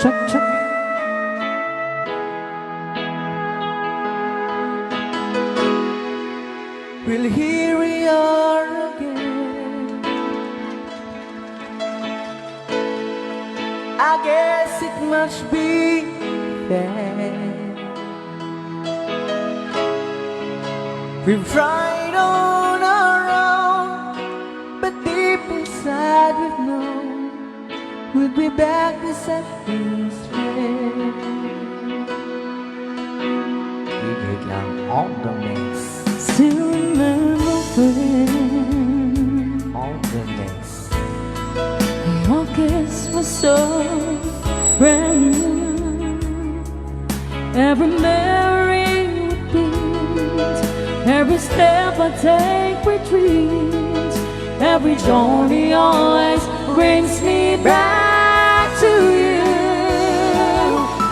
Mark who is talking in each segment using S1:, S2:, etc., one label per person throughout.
S1: Check, check.
S2: Well, here we are again. I guess it must be fair. We've tried on our own, but deep inside we've known we'll be back to set things straight. Higit lang on the mix.
S1: Still remember when
S2: On the mix.
S1: your kiss was so brand new. Every memory repeats, every step I take retreats, every journey always brings me back to you.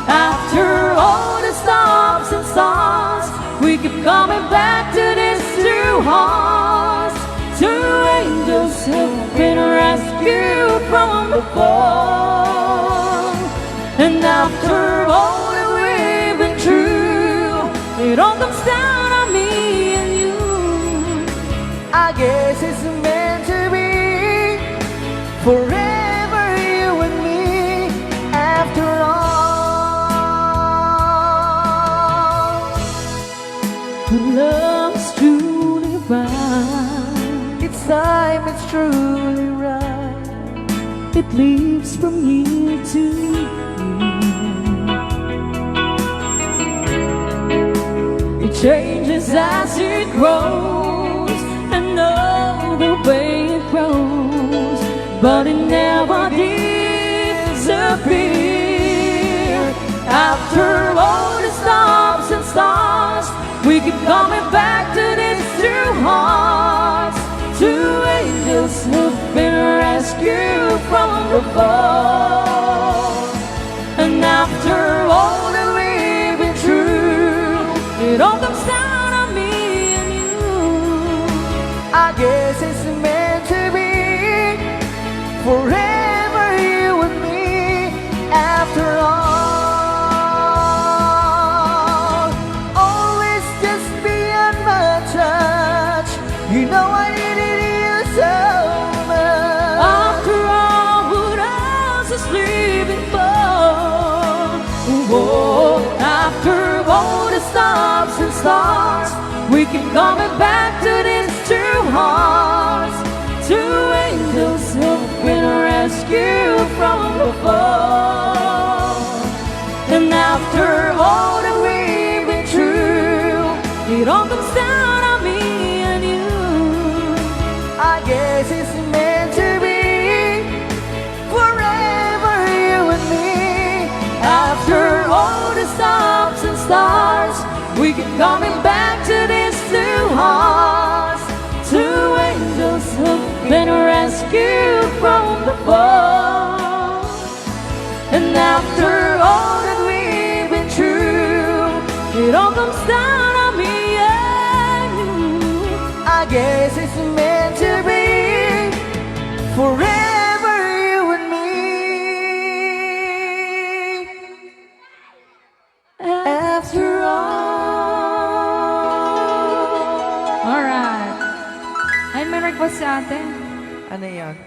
S1: After all the stops and starts, we keep coming back to these two hearts. Two angels have been rescued from the fall. And after all that we've been through, it all comes down on me and you.
S2: I guess it's meant to be forever, you and me. After all,
S1: When love's truly right,
S2: it's time, it's truly right.
S1: it leaves from year to year. It changes as it grows, and know the way it grows, but it never disappears. After all the stops and starts, we keep coming back to these two hearts. Two angels who've been rescued from the fall. And after all that we've been through, it all comes down on me and you.
S2: I guess it's meant to be forever, you and me. After all, always just beyond my touch. You know I needed you so much.
S1: After all, what else is living for? Whoa. After all the stops and starts, we keep coming back to these two hearts. Two angels who've been rescued from the fall. And after all that we've been through, it all comes down on me and you.
S2: I guess it's meant to be forever, you and me.
S1: After all the stops and starts, we keep coming back to these two hearts. Two angels who've been rescued from the fall. And after all that we've been through, it all comes down on me and you.
S2: I guess it's meant to be forever, you and me. After all.
S1: Alright. Ay, may request si ate.
S2: Ano yan?